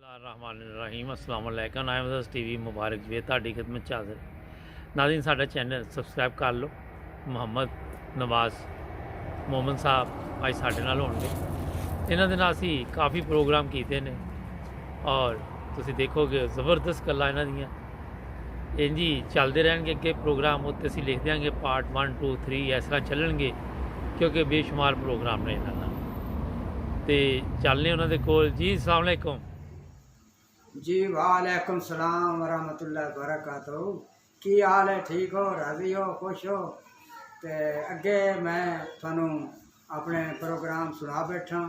बिस्मिल्लाहिर्रहमानिर्रहीम अस्सलाम वालेकुम नाइमस टीवी मुबारक जी ਤੁਹਾਡੀ ਖidmat 'ਚ ਹਾਜ਼ਰ ਨਾਜ਼ਰੀਨ ਸਾਡਾ ਚੈਨਲ ਸਬਸਕ੍ਰਾਈਬ ਕਰ ਲਓ ਮੁਹੰਮਦ ਨਵਾਜ਼ ਮੋਮਨ ਸਾਹਿਬ ਅੱਜ ਸਾਡੇ ਨਾਲ ਹੋਣਗੇ ਇਹਨਾਂ ਦੇ ਨਾਲ ਅਸੀਂ ਕਾਫੀ ਪ੍ਰੋਗਰਾਮ ਕੀਤੇ ਨੇ ਔਰ ਤੁਸੀਂ ਦੇਖੋਗੇ ਜ਼ਬਰਦਸਤ ਗੱਲਾਂ ਇਹਨਾਂ ਦੀਆਂ ਇੰਝ ਹੀ ਚੱਲਦੇ ਰਹਿਣਗੇ ਅੱਗੇ ਪ੍ਰੋਗਰਾਮ ਉੱਤੇ ਅਸੀਂ ਲਿਖ ਦਿਆਂਗੇ ਪਾਰਟ 1 2 3 ਇਸ ਤਰ੍ਹਾਂ ਚੱਲਣਗੇ ਕਿਉਂਕਿ ਬੇਸ਼ੁਮਾਰ ਪ੍ਰੋਗਰਾਮ ਨੇ ਇਹਨਾਂ ਨਾਲ ਤੇ ਚੱਲਨੇ ਉਹਨਾਂ ਦੇ ਕੋਲ ਜੀ अस्सलाम वालेकुम जी वालेकुम सलाम वरहमतुल्लाहि वबरकातुहू। की हाल है? ठीक हो, राजी हो, खुश हो? तो अगे मैं थानू अपने प्रोग्राम सुना बैठा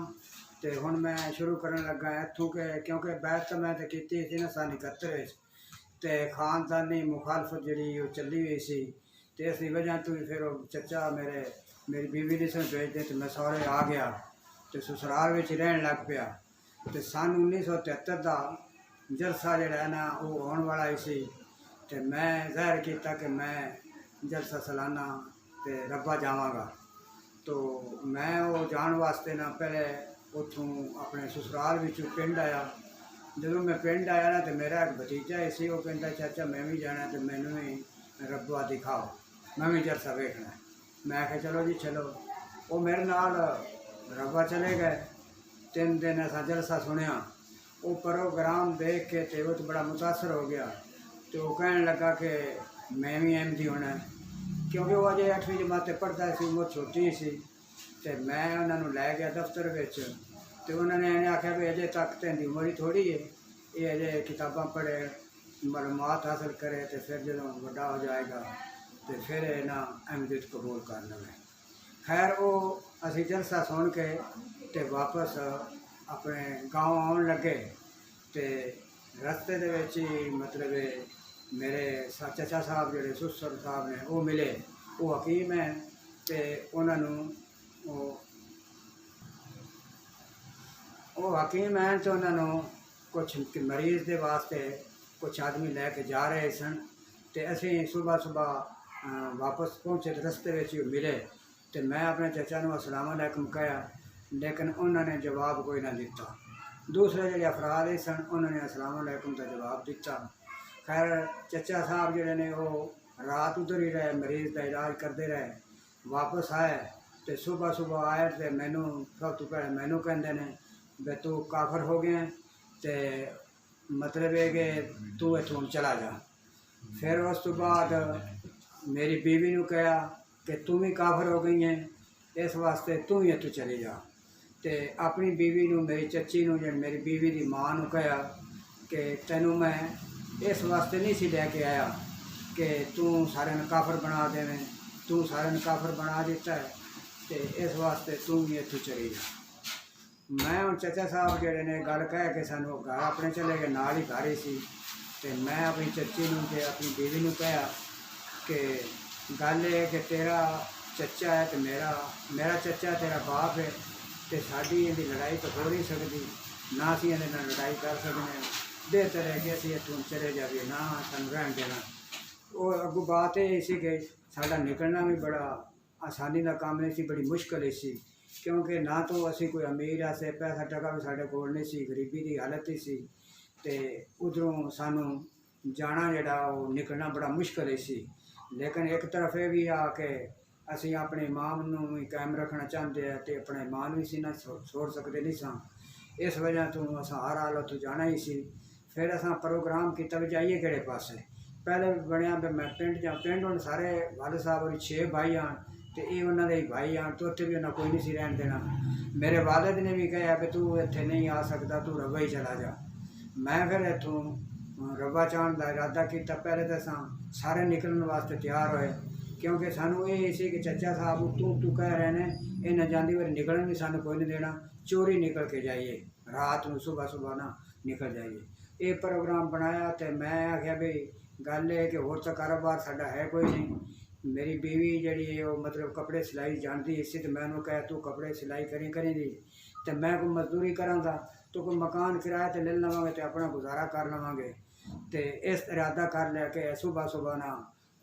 तो हुण मैं शुरू करन लगा इत्थों के क्योंकि बैठ तो मैं की थी ना सन 71 तो खानदानी मुखालफत जी चली हुई सी तो इस वजह तो फिर चचा मेरी बीवी ने सन भेजते तो मैं सौरे आ गया तो ससुराल में रहन लग पिया तो सन 1973 का जलसा जड़ा ना वो आने वाला ही सी ते मैं ज़ाहिर किया कि मैं जलसा सालाना ते रब्बा जावांगा तो मैं वो जान वास्ते ना पहले उतों अपने ससुराल विच पिंड आया। जो मैं पिंड आया ना तो मेरा एक भतीजा ही सी वो कहता चाचा मैं भी जाना तो मैनू भी रब्बा दिखाओ मैं भी जलसा वेखना। मैं आख्या चलो जी चलो वो मेरे नाल रब्बा चले गए। 3 दिन ऐसा जलसा सुनिया वो प्रोग्राम देख के ते वो तो बड़ा मुतासर हो गया तो वो कहने लगा कि मैं भी एमडी होना क्योंकि वो अजय 8वीं जमात पढ़ता सी वो छोटी सी तो मैं उन्होंने लै गया दफ्तर विच तो उन्होंने आख्या भी अजय तक तेरी उम्र ही थोड़ी है ये अजय किताबा पढ़े मालूमात हासिल करे तो फिर जो बड़ा हो जाएगा तो फिर ना एमडी कबूल कर लवे। खैर वो असी जलसा सुन के ते वापस अपने गाँव आने लगे तो रस्ते दे विच ही मतलब मेरे चाचा साहब जोड़े सुसर साहब ने वो मिले वो हकीम है तो उन्होंने वो हकीम है तो उन्होंने कुछ मरीज़ के वास्ते कुछ आदमी लैके जा रहे सन तो असी सुबह सुबह वापस पहुँचे तो रस्ते में ही मिले तो मैं अपने चाचा को अस्सलाम वालेकुम कहा लेकिन उन्होंने जवाब कोई ना दिता। दूसरे जो अफराद सन उन्होंने अस्सलाम वालेकुम का जवाब दिता। खैर चचा साहब जोड़े ने वो रात उधर ही रहे मरीज़ का इलाज करते रहे वापस आए तो सुबह सुबह आए तो मैनू सब तो पहले मैनू कहते हैं बे तू काफर हो गया तो मतलब है कि तू इतों चला जा। फिर उस तो बाद मेरी बीवी ने कहा कि तू भी काफर हो गई है इस वास्ते तू ही इतों चली जा। तो अपनी बीवी ने मेरी चची ने जो मेरी बीवी की माँ ने कहा कि तेनों मैं इस वास्ते नहीं सी लैके आया कि तू सारे काफर बना देवे तू सारे काफर बना दिता है तो इस वास्ते तू भी इतों चली जा। मैं हूँ चचा साहब जोड़े ने गल कह के सानू घर अपने चले गए नाल ही घर ही सी तो मैं अपनी चची ने अपनी बीवी ने कहा कि गल है कि तेरा चचा है तो मेरा चचा तेरा बाप है तो साड़ी इहदी लड़ाई तो हो नहीं सकती ना असीं इहदे नाल लड़ाई कर सकते बेहतर है कि असीं इत्थों चले जाइए ना सानूं रहन देना। वो अगों बात ये सी कि साडा निकलना भी बड़ा आसानी का काम नहीं सी बड़ी मुश्किल ही सी क्योंकि ना तो असीं कोई अमीर ऐसे पैसा टका भी साडे कोल नहीं सी गरीबी की हालत ही सी ते उधरों सानूं जाना जिहड़ा वो निकलना बड़ा मुश्किल ही सी। लेकिन एक तरफ ये भी आ के असीं अपने मां नूं भी कायम रखना चाहते हैं तो अपने मां नूं भी ना छोड़ सकते नहीं सा इस वजह तो असां हर हाल उत्थों जाना ही सी। फिर असां प्रोग्राम किया भी जाइए किहड़े पासे पहले बनया भी मैं पिंड जा पिंड हुण सारे वाल साहब और 6 भाई आन तो ये उन्होंने ही भाई आन तो उत्थे भी उन्हें कोई नहीं सी रहन देना। मेरे वालिद ने भी कहा कि तू इत्थे नहीं आ सकता तू रब्बा ही चला जा। मैं फिर इत्थों रब्बा चाहण का इरादा किया। पहले तो असां सारे निकलने वास्ते तैयार होए क्योंकि सानू ये सी कि चचा साहब तू कह रहे हैं इन्हें जाती बार निकलन भी सानू कोई नहीं देना चोरी निकल के जाइए रात में सुबह सुबह ना निकल जाइए। ये प्रोग्राम बनाया तो मैं आख्या भी गल है कि होर तो कारोबार साडा है कोई नहीं। मेरी बीवी जी है वो मतलब कपड़े सिलाई जानती इसी तो मैं उन्होंने कहा तू कपड़े सिलाई करी दी तो मैं कोई मजदूरी कराँगा तो कोई मकान किराए तो ले लवेंगे तो अपना गुजारा कर लवेंगे तो इस इरादा कर लिया कि सुबह सुबह ना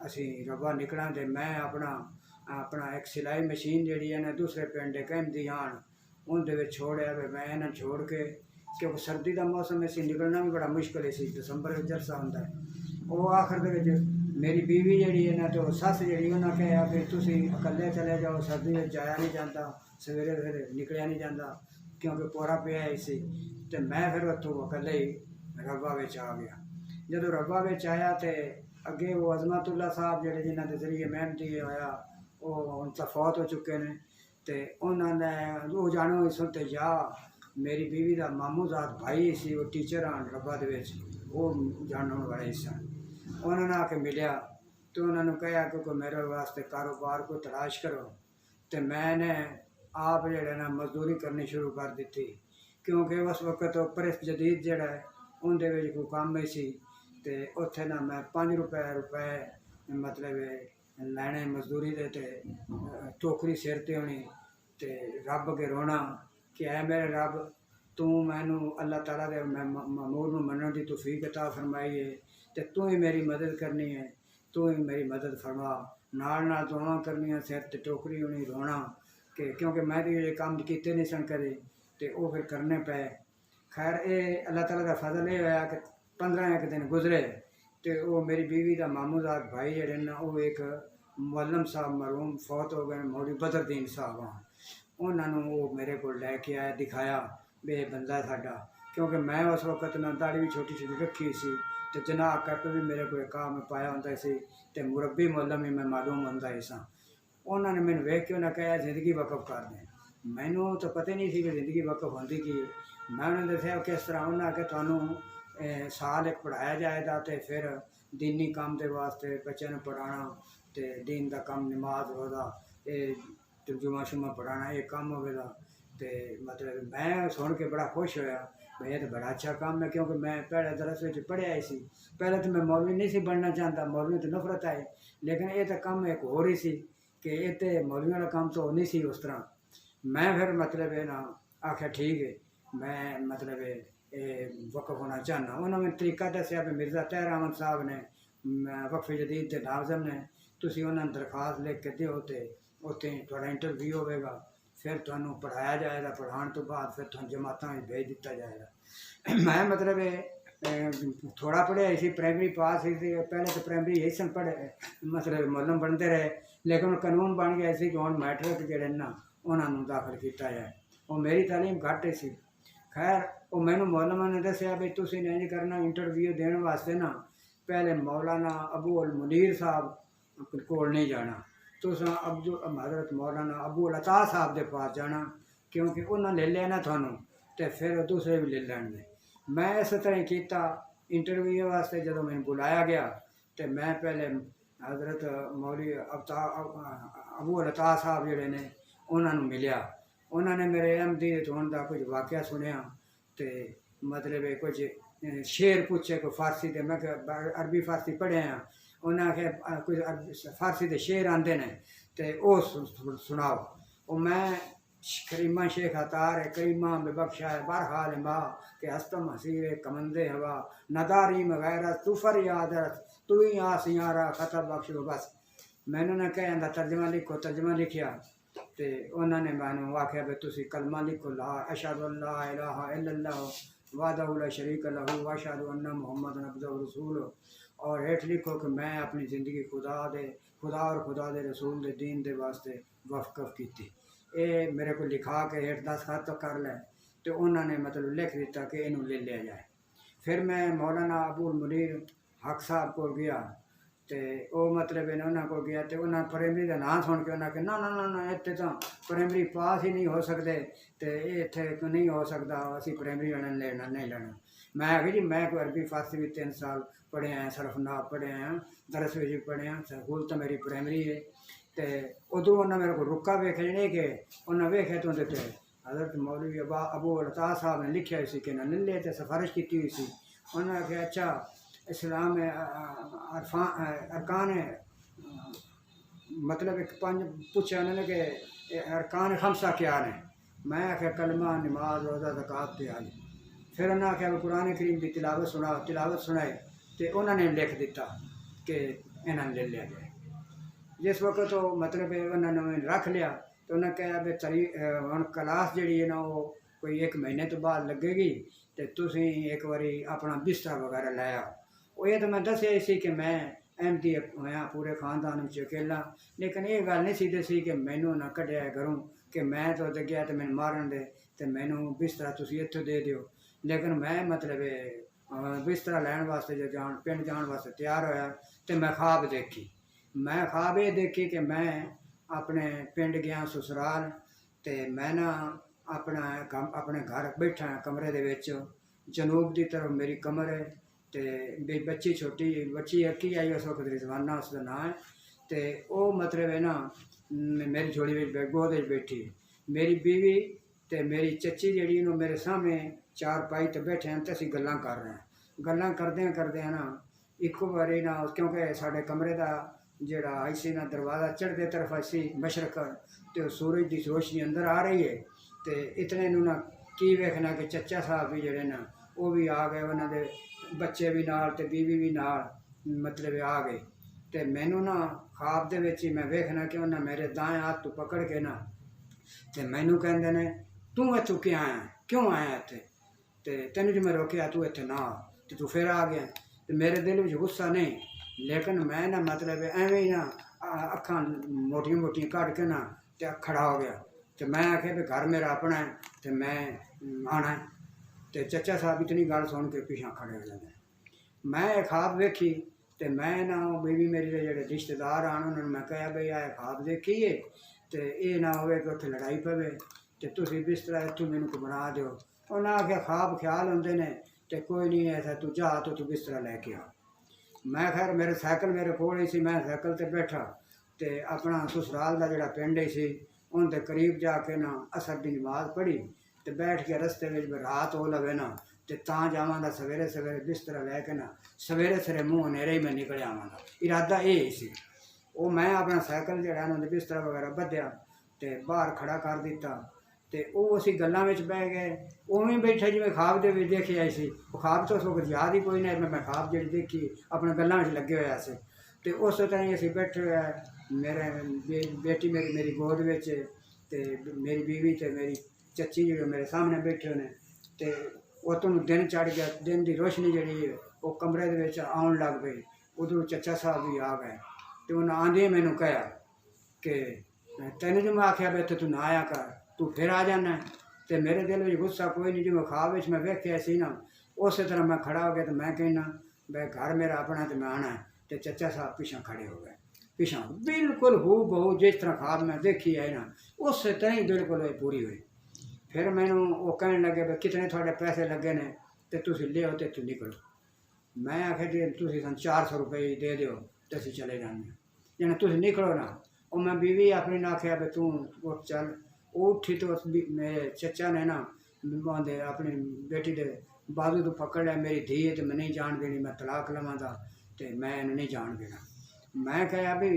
असी रब्बा निकला तो मैं अपना एक सिलाई मशीन जी है ना दूसरे पिंड कहती आन उनके छोड़िया भी मैं इन्हें छोड़ के क्योंकि सर्दी का मौसम ऐसी निकलना भी बड़ा मुश्किल है सी दसंबर में जलसा होता है। वो आखिर दे मेरी बीवी जी है ना, तो सस जी उन्हें कहा कि तुम अकले चले जाओ, सर्दी में जाया नहीं जाता, सवेरे सवेरे निकलिया नहीं जाता क्योंकि कोहरा पिया इसी। तो मैं फिर उतों अकले ही रब्बा में आ गया। जो रब्बा में आया तो अगे वो अजमतुल्ला साहब जोड़े जिन्हों के जरिए मेहनती होया वो हम तो फौत हो चुके हैं। तो उन्होंने वो जानो सुनते जा मेरी बीवी का मामूजाद भाई सी, वो टीचर आन रब्बा दे वो जानने वाले सन। उन्होंने आके मिलिया तो उन्होंने कहा कि कोई मेरे वास्ते कारोबार को तलाश करो। तो मैंने आप जो ना मजदूरी करनी शुरू कर दी, क्योंकि उस वक्त तो प्रेस जदीद जड़ा उनके कोई काम ही सी। तो उत्थे ना मैं 5 रुपए मतलब लैने मजदूरी दे, टोकरी सिर ते होनी, तो रब अगे रोना कि है मेरे रब तू मैनू अल्लाह ताला दे मामूर में मनण की तौफीक अता फरमाई है, तो तू ही मेरी मदद करनी है, तू ही मेरी मदद फरमा। नाल दुआवां करनियां, सिर ते टोकरी होनी, रोना कि क्योंकि मैं तो ये काम किते नहीं सन कदे, तो वो फिर करने पे। खैर ये अल्लाह ताला का फजल ये होया कि 15 एक दिन गुजरे तो वो मेरी बीवी का मामूजाद भाई जड़े ना वो एक मुअल्लम साहब मरूम फौत हो गए, मौलवी बदरदीन साहब हाँ, उन्होंने वो मेरे को लैके आया, दिखाया भी ये बंदा साडा। क्योंकि मैं उस वक्त ना दाढ़ी भी छोटी छोटी रखी सी, तो जनाब कट भी मेरे को काम पाया होंदा सी, तो मुरब्बी मुअल्लम ही मैं मालूम होंदा ही सा। उन्होंने मैंने वेख के उन्हें कहा जिंदगी वकफ कर दें। मैनू तो पता नहीं सी कि जिंदगी वकफ होंदी की। मैं उन्हें दसिया किस तरह। उन्हें आके तुहानू साल एक पढ़ाया जाएगा, तो फिर दीनी काम के वास्ते बच्चों ने पढ़ाना, तो दीन का काम नमाज रोज़ा ये जुमा शुमा पढ़ाना ये काम होगा। तो मतलब मैं सुन के बड़ा खुश होया भाई ये तो बड़ा अच्छा काम है, क्योंकि मैं पहले दरस में पढ़िया ही सी। पहले तो मैं मौलवी नहीं सी बनना चाहता, मौलवी तो नफरत आई, लेकिन ये तो काम एक हो रही सी कि ये तो मौलवियों का काम तो नहीं सी उस तरह। मैं फिर मतलब है ना आख्या ठीक है मैं मतलब वक़फ़ होना चाहना। उन्होंने तरीका दसिया भी मिर्ज़ा तहर अहमद साहब ने वक्फ जदीद के नाज़म ने तुसी उन्होंने दरखास्त लिख के दो, तो उत्थे थोड़ा इंटरव्यू होगा, फिर तुहानू पढ़ाया जाएगा, पढ़ाने तो बाद फिर तुहानू जमातां में भेज दिता जाएगा। मैं मतलब थोड़ा पढ़िया इसी, प्राइमरी पास ही थी, पहले तो प्राइमरी यही सन पढ़े मतलब मुअल्लम बनते रहे, लेकिन कानून बन गया इसी कि हुण मैट्रिक जड़े ना उन्होंने दाखिल किया जाए। वो मेरी तालीम घट सी। खैर वो मैनू मौलमा ने दसिया भी तुसीं इंज करना, इंटरव्यू देने वास्ते ना पहले मौलाना अबू अल मुनीर साहब कोल नहीं जाना, तुसां हज़रत मौलाना अबू अल अता साहब के पास जाना, क्योंकि उन्हें ले लिया ना थानू तो फिर दूसरे भी ले लैणगे। मैं इस तरह किया। इंटरव्यू वास्ते जो मैंने बुलाया गया तो मैं पहले हज़रत मौली अबू अल अता साहब जोड़े ने उन्होंने मिलिया। उन्होंने मेरे अहमदी होने का कुछ वाक़या सुनिया, तो मतलब कुछ शेर पूछे कोई फारसी के, मैं अरबी फारसी पढ़े हैं, उन्हें आखे कुछ फारसी के शेर आते हैं तो वो सुनाओ। और मैं करीमा शेख अतार है, करीमा बेबख्शा है, बरहाल माँ के हस्तम हसीर कमंदे हवा नदारी मगैर तुफर यादरत तू ही आसियारा खतर बख्श बस। मैंने ना कहा तर्जमा लिखो, तर्जमा लिखिया तो उन्होंने मैंने आख्या भी तुम कलमा लिखो ला अशहदु अल्ला इलाहा इल्लल्लाह वहदहु ला शरीक लहू व अशहदु अन्ना मुहम्मदन अब्दुहु रसूलुहु, और हेठ लिखो कि मैं अपनी ज़िंदगी खुदा और खुदा दे रसूल दे दीन दे वास्ते वक़फ़ की। ये मेरे को लिखा के हेठ 10 खत तो कर ले, तो उन्होंने मतलब लिख दिता कि इनू ले लिया जाए। फिर मैं मौलाना अबू मुनीर हक साहब को गया, तो वो मतलब उन्होंने को गया, तो उन्होंने प्राइमरी का नाम सुन के उन्होंने ना ना ना ना इतने तो प्राइमरी पास ही नहीं हो सकते, तो ये इतने नहीं हो सकता, असी प्राइमरी वाले लेना नहीं लेना। मैं आखिर जी मैं कोई अरबी फारसी भी 3 साल पढ़े हैं, सरफनाब पढ़े हैं, दरस भी पढ़े हैं, स्कूल तो मेरी प्राइमरी है। तो उदू उन्हें मेरे को रुका वेखे नहीं कि उन्हें वेखे तो हज़रत मौलवी अबू अल अता साहब ने लिखा इसी कि नहीं ले, तो सिफारिश की हुई सी। उन्होंने आख्या अच्छा इस्लाम में अरकान मतलब एक 5 पूछा उन्होंने कि अरकान 5 क्या ने। मैं आख्या कलमा नमाज रोज़ा ज़कात ते हज। फिर उन्हें आख्या कुरान करीम की तिलावत सुनाए, तो उन्होंने लिख दिता कि इन्होंने ले लिया जाए। जिस वक्त तो मतलब उन्होंने रख लिया, तो उन्हें कहा भी हम क्लास जी है ना वो कोई 1 महीने तो बाद लगेगी तो तुसीं एक बारी अपना बिस्तरा वगैरह लै आओ। ਉਹ ਇਹ ਤਾਂ ਮੈਂ ਦੱਸਿਆ ਹੀ ਸੀ ਕਿ ਮੈਂ ਅਹਿਮਦੀ ਹੋਇਆ ਪੂਰੇ ਖਾਨਦਾਨ ਵਿੱਚ ਅਕੇਲਾ, ਲੇਕਿਨ ਇਹ ਗੱਲ ਨਹੀਂ ਸੀ ਦੱਸੀ ਕਿ ਮੈਨੂੰ ਨਾ ਕੱਢਿਆ ਘਰੋਂ ਕਿ ਮੈਂ ਤਾਂ ਉੱਥੇ ਗਿਆ ਤੇ ਮੈਨੂੰ ਮਾਰਨ ਦੇ ਤੇ ਮੈਨੂੰ ਬਿਸਤਰਾ ਤੁਸੀਂ ਇੱਥੋਂ ਦੇ ਦਿਓ। ਲੇਕਿਨ ਮੈਂ ਮਤਲਬ ਬਿਸਤਰਾ ਲੈਣ ਵਾਸਤੇ ਜੋ ਪਿੰਡ ਜਾਣ ਵਾਸਤੇ ਤਿਆਰ ਹੋਇਆ ਤੇ ਮੈਂ ਖਾਬ ਦੇਖੀ। ਮੈਂ ਖਾਬ ਇਹ ਦੇਖੀ ਕਿ ਮੈਂ ਆਪਣੇ ਪਿੰਡ ਗਿਆ ਸਸੁਰਾਲ ਤੇ ਮੈਂ ਨਾ ਆਪਣੇ ਘਰ ਬੈਠਾ ਕਮਰੇ ਦੇ ਵਿੱਚ, ਜਨੂਬ ਦੀ ਤਰਫ ਮੇਰੀ ਕਮਰ ਹੈ ਤੇ ਮੇਰੀ ਬੱਚੀ ਛੋਟੀ ਬੱਚੀ ਅੱਕੀ ਆਈ ਉਸ ਵਕਤ ਰਿਜ਼ਵਾਨਾ ਉਸਦਾ ਨਾਂ ਹੈ ਤੇ ਉਹ ਮਤਲਬ ਹੈ ਨਾ ਮੇਰੀ ਝੋਲੀ ਵਿੱਚ ਗੋਦ ਵਿੱਚ ਬੈਠੀ। ਮੇਰੀ ਬੀਵੀ ਤੇ ਮੇਰੀ ਚੱਚੀ ਜਿਹੜੀ ਉਹਨੂੰ ਮੇਰੇ ਸਾਹਮਣੇ ਚਾਰਪਾਈ ਤੇ ਬੈਠੇ ਹਨ ਤੇ ਅਸੀਂ ਗੱਲਾਂ ਕਰ ਰਹੇ ਹਾਂ। ਗੱਲਾਂ ਕਰਦਿਆਂ ਨਾ ਇੱਕੋ ਵਾਰੀ ਨਾ ਕਿਉਂਕਿ ਸਾਡੇ ਕਮਰੇ ਦਾ ਜਿਹੜਾ ਆਈਸੀ ਨਾ ਦਰਵਾਜ਼ਾ ਚੜ੍ਹਦੇ ਤਰਫ ਅਸੀਂ ਮਸ਼ਰਕ ਤੇ ਉਹ ਸੂਰਜ ਦੀ ਰੋਸ਼ਨੀ ਅੰਦਰ ਆ ਰਹੀ ਹੈ ਤੇ ਇਤਨੇ ਨੂੰ ਨਾ ਕੀ ਵੇਖਣਾ ਕਿ ਚੱਚਾ ਸਾਹਿਬ ਵੀ ਜਿਹੜੇ ਨਾ ਉਹ ਵੀ ਆ ਗਏ, ਉਹਨਾਂ ਦੇ ਬੱਚੇ ਵੀ ਨਾਲ ਤੇ ਬੀਵੀ ਵੀ ਨਾਲ ਮਤਲਬ ਆ ਗਏ ਤੇ ਮੈਨੂੰ ਨਾ ਖਾਬ ਦੇ ਵਿੱਚ ਹੀ ਮੈਂ ਵੇਖਣਾ ਕਿ ਉਹਨਾਂ ਮੇਰੇ ਦਾएं ਹੱਥ ਤੋਂ ਪਕੜ ਕੇ ਨਾ ਤੇ ਮੈਨੂੰ ਕਹਿੰਦੇ ਨੇ ਤੂੰ ਇੱਥੋਂ ਕਿਉਂ ਆਇਆ ਇੱਥੇ ਤੇ ਤੈਨੂੰ ਜੇ ਮੈਂ ਰੋਕਿਆ ਤੂੰ ਇੱਥੇ ਨਾ ਆ ਤੇ ਤੂੰ ਫਿਰ ਆ ਗਿਆ। ਤੇ ਮੇਰੇ ਦਿਲ ਵਿੱਚ ਗੁੱਸਾ ਨਹੀਂ, ਲੇਕਿਨ ਮੈਂ ਨਾ ਮਤਲਬ ਐਵੇਂ ਹੀ ਨਾ ਅੱਖਾਂ ਮੋਟੀਆਂ ਕੱਢ ਕੇ ਨਾ ਤੇ ਖੜਾ ਹੋ ਗਿਆ ਤੇ ਮੈਂ ਆਖਿਆ ਵੀ ਘਰ ਮੇਰਾ ਆਪਣਾ ਹੈ ਤੇ ਮੈਂ ਆਉਣਾ ਹੈ। ਤੇ ਚੱਚਾ ਸਾਹਿਬ ਇਤਨੀ ਗੱਲ ਸੁਣ ਕੇ ਪਿਛਾਂ ਖੜੇ ਹੋ ਜਾਂਦੇ। ਮੈਂ ਇਹ ਖਾਬ ਵੇਖੀ ਤੇ ਮੈਂ ਨਾ ਬੀਵੀ ਮੇਰੀ ਦੇ ਜਿਹੜੇ ਰਿਸ਼ਤੇਦਾਰ ਆਣ ਉਹਨਾਂ ਨੂੰ ਮੈਂ ਕਿਹਾ ਬਈ ਇਹ ਖਾਬ ਦੇਖੀਏ ਤੇ ਇਹ ਨਾ ਹੋਵੇ ਕਿ ਉੱਥੇ ਲੜਾਈ ਪਵੇ ਤੇ ਤੁਸੀਂ ਬਿਸਤਰਾ ਇੱਥੋਂ ਮੈਨੂੰ ਕੋ ਬਣਾ ਦਿਓ। ਉਹਨਾਂ ਆਖਿਆ ਖਾਬ ਖਿਆਲ ਹੁੰਦੇ ਨੇ ਤੇ ਕੋਈ ਨਹੀਂ ਐਸਾ ਤੂੰ ਜਾ ਤੂੰ ਬਿਸਤਰਾ ਲੈ ਕੇ ਆ। ਮੈਂ ਖੈਰ ਮੇਰੇ ਸਾਈਕਲ ਮੇਰੇ ਕੋਲ ਹੀ ਸੀ, ਮੈਂ ਸਾਈਕਲ ਤੇ ਬੈਠਾ ਤੇ ਆਪਣਾ ਸਸੁਰਾਲ ਦਾ ਜਿਹੜਾ ਪਿੰਡ ਹੀ ਸੀ ਉਹਦੇ ਦੇ ਕਰੀਬ ਜਾ ਕੇ ਨਾ ਅਸਰ ਦੀ ਨਮਾਜ਼ ਪੜ੍ਹੀ ਤੇ ਬੈਠ ਕੇ ਰਸਤੇ ਵਿੱਚ ਰਾਤ ਹੋ ਲਵੇ ਨਾ ਤੇ ਤਾਂ ਜਾਵਾਂਗਾ ਸਵੇਰੇ ਬਿਸਤਰਾ ਲੈ ਕੇ ਨਾ ਸਵੇਰੇ ਮੂੰਹ ਹਨੇਰੇ ਹੀ ਮੈਂ ਨਿਕਲ ਆਵਾਂਗਾ। ਇਰਾਦਾ ਇਹ ਹੀ ਸੀ। ਉਹ ਮੈਂ ਆਪਣਾ ਸਾਈਕਲ ਜਿਹੜਾ ਉਹਨਾਂ ਦੇ ਬਿਸਤਰਾ ਵਗੈਰਾ ਬੱਧਿਆ ਤੇ ਬਾਹਰ ਖੜਾ ਕਰ ਦਿੱਤਾ ਤੇ ਉਹ ਅਸੀਂ ਗੱਲਾਂ ਵਿੱਚ ਬਹਿ ਗਏ। ਉਵੇਂ ਬੈਠੇ ਜਿਵੇਂ ਖਾਬ ਦੇ ਵਿੱਚ ਦੇਖੀ ਆਈ ਸੀ। ਉਹ ਖਾਬ ਤੋਂ ਸੋ ਯਾਦ ਹੀ ਕੋਈ ਨਹੀਂ, ਮੈਂ ਖਾਬ ਜਿਹੜੀ ਦੇਖੀ ਆਪਣੇ ਗੱਲਾਂ ਵਿੱਚ ਲੱਗੇ ਹੋਇਆ ਸੀ ਤੇ ਉਸ ਤਰ੍ਹਾਂ ਹੀ ਅਸੀਂ ਬੈਠੇ ਹੋਇਆ। ਮੇਰੇ ਬੇਟੀ ਮੇਰੀ ਗੋਦ ਵਿੱਚ ਤੇ ਮੇਰੀ ਬੀਵੀ ਤੇ ਮੇਰੀ ਚੱਚੀ ਜਿਹੜੇ ਮੇਰੇ ਸਾਹਮਣੇ ਬੈਠੇ ਨੇ ਤੇ ਉਤੋਂ ਨੂੰ ਦਿਨ ਚੜ੍ਹ ਗਿਆ। ਦਿਨ ਦੀ ਰੋਸ਼ਨੀ ਜਿਹੜੀ ਹੈ ਉਹ ਕਮਰੇ ਦੇ ਵਿੱਚ ਆਉਣ ਲੱਗ ਪਈ। ਉਦੋਂ ਚੱਚਾ ਸਾਹਿਬ ਵੀ ਆ ਗਏ ਤੇ ਉਹਨਾਂ ਆਂਦੇ ਮੈਨੂੰ ਕਿਹਾ ਕਿ ਤੈਨੂੰ ਜੋ ਮੈਂ ਆਖਿਆ ਵੀ ਇੱਥੇ ਤੂੰ ਨਾ ਆਇਆ ਕਰ, ਤੂੰ ਫਿਰ ਆ ਜਾਣਾ। ਤੇ ਮੇਰੇ ਦਿਲ ਵਿੱਚ ਗੁੱਸਾ ਕੋਈ ਨਹੀਂ, ਜਿਵੇਂ ਖਾਬ ਵਿੱਚ ਮੈਂ ਵੇਖਿਆ ਸੀ ਨਾ ਉਸੇ ਤਰ੍ਹਾਂ ਮੈਂ ਖੜਾ ਹੋ ਗਿਆ ਤੇ ਮੈਂ ਕਹਿਣਾ ਬਈ ਘਰ ਮੇਰਾ ਆਪਣਾ ਤੇ ਮੈਂ ਆਉਣਾ ਤੇ ਚੱਚਾ ਸਾਹਿਬ ਪਿਛਾਂ ਖੜੇ ਹੋ ਗਏ। ਪਿਛਾਂ ਬਿਲਕੁਲ ਹੂ ਬਹੂ ਜਿਸ ਤਰ੍ਹਾਂ ਖਾਬ ਮੈਂ ਦੇਖੀ ਹੈ ਨਾ ਉਸੇ ਤਰ੍ਹਾਂ ਹੀ ਬਿਲਕੁਲ ਪੂਰੀ ਹੋਈ। ਫਿਰ ਮੈਨੂੰ ਉਹ ਕਹਿਣ ਲੱਗੇ ਵੀ ਕਿਤਨੇ ਤੁਹਾਡੇ ਪੈਸੇ ਲੱਗੇ ਨੇ ਤੇ ਤੁਸੀਂ ਲਿਓ ਤੇ ਇੱਥੋਂ ਨਿਕਲੋ। ਮੈਂ ਆਖਿਆ ਜੀ ਤੁਸੀਂ ਸਾਨੂੰ 400 ਰੁਪਏ ਦੇ ਦਿਓ ਤੇ ਅਸੀਂ ਚਲੇ ਜਾਂਦੇ ਹਾਂ, ਜਾਣੀ ਤੁਸੀਂ ਨਿਕਲੋ ਨਾ। ਉਹ ਮੈਂ ਬੀਵੀ ਆਪਣੀ ਨੇ ਆਖਿਆ ਵੀ ਤੂੰ ਉੱਠ ਚੱਲ। ਉਹ ਉੱਠੀ ਤੇ ਮੇਰੇ ਚੱਚਾ ਨੇ ਨਾ ਉਹਦੇ ਆਪਣੀ ਬੇਟੀ ਦੇ ਬਾਜ਼ੂ ਤੋਂ ਪਕੜ ਲਿਆ। ਮੇਰੀ ਧੀ ਤੇ ਮੈਂ ਨਹੀਂ ਜਾਣ ਦੇਣੀ, ਮੈਂ ਤਲਾਕ ਲਵਾਂਗਾ ਤੇ ਮੈਂ ਇਹਨੂੰ ਨਹੀਂ ਜਾਣ ਦੇਣਾ। ਮੈਂ ਕਿਹਾ ਵੀ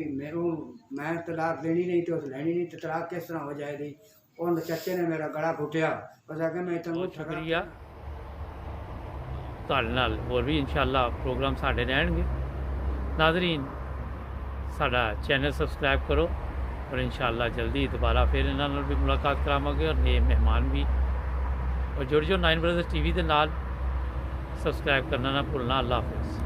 ਮੈਂ ਤਲਾਕ ਦੇਣੀ ਨਹੀਂ ਤੇ ਉਸ ਲੈਣੀ ਨਹੀਂ ਤੇ ਤਲਾਕ ਕਿਸ ਤਰ੍ਹਾਂ ਹੋ ਜਾਏਗੀ। ਉਹ ਚੱਚੇ ਨੇ ਮੇਰਾ ਗਲਾ ਘੁੱਟਿਆ। ਉਸ ਆ ਕੇ ਮੈਂ ਤਾਂ ਬਹੁਤ ਸ਼ੁਕਰੀਆ। ਤੁਹਾਡੇ ਨਾਲ ਹੋਰ ਵੀ ਇਨਸ਼ਾਅੱਲਾ ਪ੍ਰੋਗਰਾਮ ਸਾਡੇ ਰਹਿਣਗੇ। ਨਾਜ਼ਰੀਨ ਸਾਡਾ ਚੈਨਲ ਸਬਸਕ੍ਰਾਈਬ ਕਰੋ ਔਰ ਇਨਸ਼ਾਅੱਲਾ ਜਲਦੀ ਦੁਬਾਰਾ ਫਿਰ ਇਹਨਾਂ ਨਾਲ ਵੀ ਮੁਲਾਕਾਤ ਕਰਾਵਾਂਗੇ ਔਰ ਨਏ ਮਹਿਮਾਨ ਵੀ। ਔਰ ਜੁੜ ਜਾਓ 9 ਬ੍ਰਦਰਜ਼ TV ਦੇ ਨਾਲ। ਸਬਸਕ੍ਰਾਈਬ ਕਰਨਾ ਨਾ ਭੁੱਲਣਾ। ਅੱਲਾ ਹਾਫਿਜ਼।